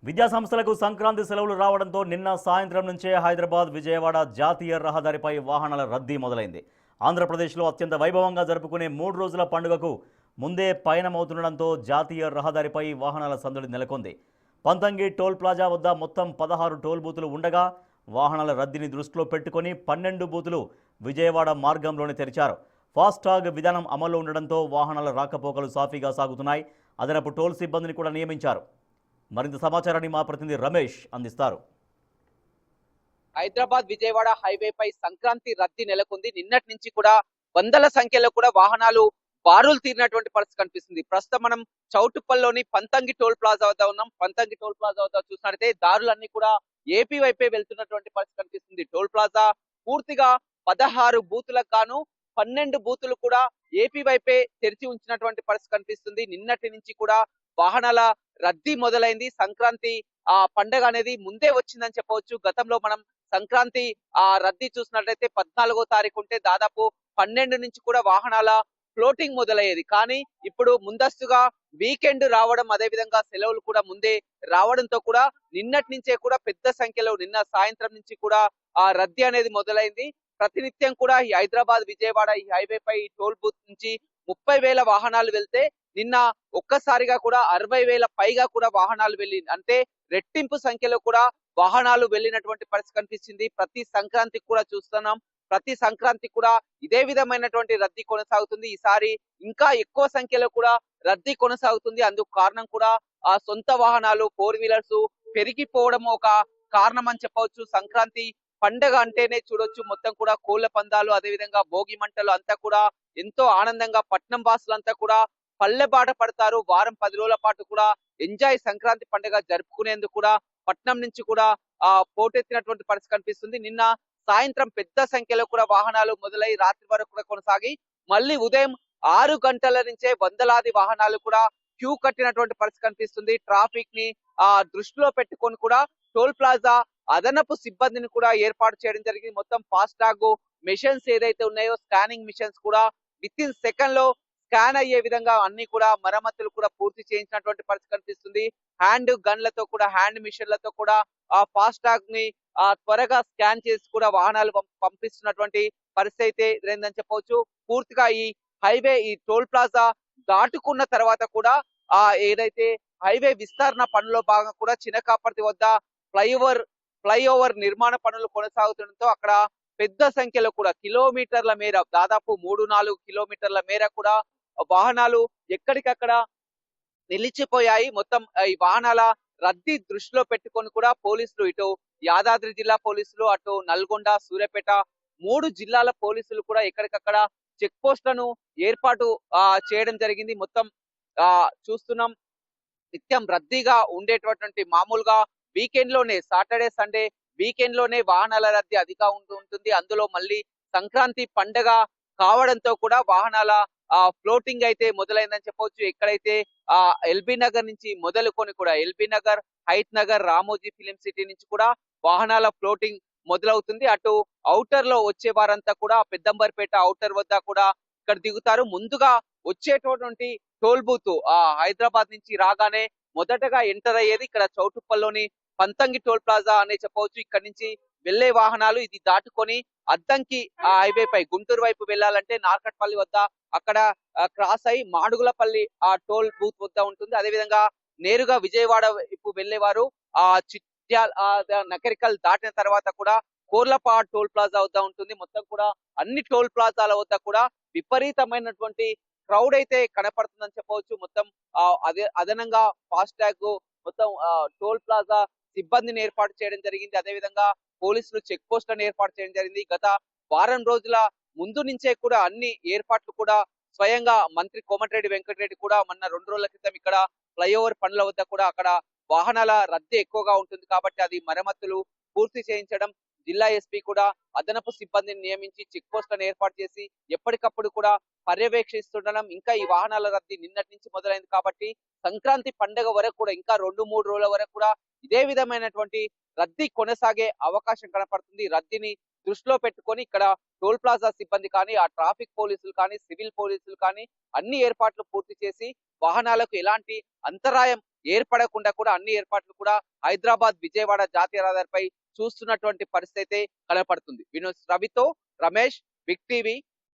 విద్యా సంస్థలకు సంక్రాంతి సెలవులు రావడంతో నిన్న సాయంత్రం నుంచే హైదరాబాద్ విజయవాడ జాతీయ రహదారిపై వాహనాల రద్దీ మొదలైంది. ఆంధ్రప్రదేశ్లో అత్యంత వైభవంగా జరుపుకునే 3 రోజుల పండుగకు ముందే పయనమవుతుండడంతో జాతీయ రహదారిపై వాహనాల సందడి నెలకొంది. పంతంగి టోల్ ప్లాజా వద్ద మొత్తం 16 టోల్ బూతులు ఉండగా వాహనాల రద్దీని దృష్టిలో పెట్టుకొని 12 బూతులు విజయవాడ మార్గంలోనే తెరిచారు. ఫాస్టాగ్ విధానం అమల్లో ఉండడంతో వాహనాల రాకపోకలు సాఫీగా సాగుతున్నాయి. అదనపు టోల్ సిబ్బందిని కూడా నియమించారు. మరింత సమాచారాన్ని మా ప్రతినిధి రమేష్ అందిస్తారు. హైదరాబాద్ విజయవాడ హైవేపై సంక్రాంతి రద్దీ నెలకొంది. నిన్నటి నుంచి కూడా వందల సంఖ్యలో కూడా వాహనాలు బారులు తీరినటువంటి పరిస్థితి కనిపిస్తుంది. ప్రస్తుతం మనం చౌటుప్పల్లోని పంతంగి టోల్ ప్లాజా వద్ద ఉన్నాం. పంతంగి టోల్ ప్లాజా వద్ద చూసినట్లయితే దారులన్నీ కూడా ఏపీ వైపే వెళ్తున్నటువంటి పరిస్థితి కనిపిస్తుంది. టోల్ ప్లాజా పూర్తిగా 16 బూతులకు గాను 12 బూతులు కూడా ఏపీ వైపే తెరిచి ఉంచినటువంటి పరిస్థితి కనిపిస్తుంది. నిన్నటి నుంచి కూడా వాహనాల రద్దీ మొదలైంది. సంక్రాంతి పండగ అనేది ముందే వచ్చిందని చెప్పవచ్చు. గతంలో మనం సంక్రాంతి రద్దీ చూసినట్లయితే 14వ తారీఖు ఉంటే దాదాపు 12 నుంచి కూడా వాహనాల ఫ్లోటింగ్ మొదలయ్యేది. కానీ ఇప్పుడు ముందస్తుగా వీకెండ్ రావడం, అదే విధంగా సెలవులు కూడా ముందే రావడంతో కూడా నిన్నటి నుంచే కూడా పెద్ద సంఖ్యలో నిన్న సాయంత్రం నుంచి కూడా రద్దీ అనేది మొదలైంది. ప్రతినిత్యం కూడా ఈ హైదరాబాద్ విజయవాడ ఈ హైవేపై ఈ టోల్ బూత్ నుంచి 30,000 వాహనాలు వెళ్తే నిన్న ఒక్కసారిగా కూడా 60,000 పైగా కూడా వాహనాలు వెళ్ళింది. అంటే రెట్టింపు సంఖ్యలో కూడా వాహనాలు వెళ్ళినటువంటి పరిస్థితి కనిపిస్తుంది. ప్రతి సంక్రాంతికి కూడా చూస్తున్నాం. ప్రతి సంక్రాంతి కూడా ఇదే విధమైనటువంటి రద్దీ కొనసాగుతుంది. ఈసారి ఇంకా ఎక్కువ సంఖ్యలో కూడా రద్దీ కొనసాగుతుంది. అందుకు కారణం కూడా సొంత వాహనాలు 4 వీలర్స్ పెరిగిపోవడం ఒక కారణం అని చెప్పవచ్చు. సంక్రాంతి పండగ అంటేనే చూడొచ్చు మొత్తం కూడా కోళ్ల పందాలు, అదే విధంగా భోగి మంటలు అంతా కూడా ఎంతో ఆనందంగా పట్నం వాసులంతా కూడా పల్లె బాట పడతారు. వారం 10 రోజుల పాటు కూడా ఎంజాయ్ సంక్రాంతి పండుగ జరుపుకునేందుకు కూడా పట్నం నుంచి కూడా పోటెత్తినటువంటి పరిస్థితి కనిపిస్తుంది. నిన్న సాయంత్రం పెద్ద సంఖ్యలో కూడా వాహనాలు మొదలై రాత్రి వరకు కూడా కొనసాగి మళ్ళీ ఉదయం 6 గంటల నుంచే వందలాది వాహనాలు కూడా క్యూ కట్టినటువంటి పరిస్థితి కనిపిస్తుంది. ట్రాఫిక్ ని దృష్టిలో పెట్టుకొని కూడా టోల్ ప్లాజా అదనపు సిబ్బందిని కూడా ఏర్పాటు చేయడం జరిగింది. మొత్తం ఫాస్టాగ్ మిషన్స్ ఏదైతే ఉన్నాయో, స్కానింగ్ మిషన్స్ కూడా విత్ ఇన్ సెకండ్ లో స్కాన్ అయ్యే విధంగా అన్ని కూడా మరమ్మతులు కూడా పూర్తి చేయించినటువంటి పరిస్థితి కనిపిస్తుంది. హ్యాండ్ గన్లతో కూడా, హ్యాండ్ మిషన్లతో కూడా ఆ ఫాస్టాగ్ ని త్వరగా స్కాన్ చేసి కూడా వాహనాలు పంపిస్తున్నటువంటి పరిస్థితి అయితే ఎదురైందని చెప్పవచ్చు. పూర్తిగా ఈ హైవే ఈ టోల్ ప్లాజా దాటుకున్న తర్వాత కూడా ఏదైతే హైవే విస్తరణ పనుల్లో భాగంగా కూడా చినకాపర్తి వద్ద ఫ్లైఓవర్ నిర్మాణ పనులు కొనసాగుతుండటంతో అక్కడ పెద్ద సంఖ్యలో కూడా కిలోమీటర్ల మేర, దాదాపు 3-4 కిలోమీటర్ల మేర కూడా వాహనాలు ఎక్కడికక్కడ నిలిచిపోయాయి. మొత్తం ఈ వాహనాల రద్దీ దృష్టిలో పెట్టుకొని కూడా పోలీసులు, ఇటు యాదాద్రి జిల్లా పోలీసులు, అటు నల్గొండ, సూర్యాపేట 3 జిల్లాల పోలీసులు కూడా ఎక్కడికక్కడ చెక్ పోస్టులను ఏర్పాటు చేయడం జరిగింది. మొత్తం చూస్తున్నాం నిత్యం రద్దీగా ఉండేటటువంటి, మామూలుగా వీకెండ్ లోనే, సాటర్డే సండే వీకెండ్ లోనే వాహనాల రద్దీ అధికంగా ఉంటుంది. అందులో మళ్ళీ సంక్రాంతి పండగ కావడంతో కూడా వాహనాల ఫ్లోటింగ్ అయితే మొదలైందని చెప్పవచ్చు. ఎక్కడైతే ఎల్బీ నగర్ నుంచి మొదలుకొని కూడా LB Nagar, Hayath Nagar, Ramoji film city నుంచి కూడా వాహనాల ఫ్లోటింగ్ మొదలవుతుంది. అటు ఔటర్ లో వచ్చే వారంతా కూడా పెద్దంబర్పేట ఔటర్ వద్ద కూడా ఇక్కడ దిగుతారు. ముందుగా వచ్చేటటువంటి టోల్ బూత్ హైదరాబాద్ నుంచి రాగానే మొదటగా ఎంటర్ అయ్యేది ఇక్కడ చౌటుప్పల్లోని పంతంగి టోల్ ప్లాజా అనే చెప్పవచ్చు. ఇక్కడ నుంచి వెళ్లే వాహనాలు ఇది దాటుకొని అద్దంకి హైవే పై గుంటూరు వైపు వెళ్ళాలంటే నార్కట్పల్లి వద్ద అక్కడ క్రాస్ అయి మాడుగులపల్లి టోల్ బూత్ వద్ద ఉంటుంది. అదే విధంగా నేరుగా విజయవాడ వైపు వెళ్లేవారు చిట్యాల నకరికల్ దాటిన తర్వాత కూడా కోర్లపాడ్ టోల్ ప్లాజా వద్ద ఉంటుంది. మొత్తం కూడా అన్ని టోల్ ప్లాజాల వద్ద కూడా విపరీతమైనటువంటి క్రౌడ్ అయితే కనపడుతుందని చెప్పవచ్చు. మొత్తం అదనంగా ఫాస్టాగ్ మొత్తం టోల్ ప్లాజా సిబ్బందిని ఏర్పాటు చేయడం జరిగింది. అదే విధంగా పోలీసులు చెక్ పోస్టులను ఏర్పాటు చేయడం జరిగింది. గత వారం రోజుల ముందు నుంచే కూడా అన్ని ఏర్పాట్లు కూడా స్వయంగా మంత్రి కోమటిరెడ్డి వెంకటరెడ్డి కూడా మొన్న 2 రోజుల క్రితం ఇక్కడ ఫ్లైఓవర్ పనుల వద్ద కూడా అక్కడ వాహనాల రద్దీ ఎక్కువగా ఉంటుంది కాబట్టి అది మరమ్మతులు పూర్తి చేయించడం, జిల్లా ఎస్పీ కూడా అదనపు సిబ్బందిని నియమించి చెక్ పోస్టులను ఏర్పాటు చేసి ఎప్పటికప్పుడు కూడా పర్యవేక్షిస్తుండడం. ఇంకా ఈ వాహనాల రద్దీ నిన్నటి నుంచి మొదలైంది కాబట్టి సంక్రాంతి పండుగ వరకు కూడా ఇంకా 2-3 రోజుల వరకు కూడా ఇదే విధమైనటువంటి రద్దీ కొనసాగే అవకాశం కనపడుతుంది. రద్దీని దృష్టిలో పెట్టుకొని ఇక్కడ టోల్ ప్లాజా సిబ్బంది కానీ, ఆ ట్రాఫిక్ పోలీసులు కానీ, సివిల్ పోలీసులు కానీ అన్ని ఏర్పాట్లు పూర్తి చేసి వాహనాలకు ఎలాంటి అంతరాయం ఏర్పడకుండా కూడా అన్ని ఏర్పాట్లు కూడా హైదరాబాద్ విజయవాడ జాతీయ రహదారిపై చూస్తున్నటువంటి పరిస్థితి అయితే కనపడుతుంది. వినోద్ రవితో రమేష్, బిగ్ టీవీ,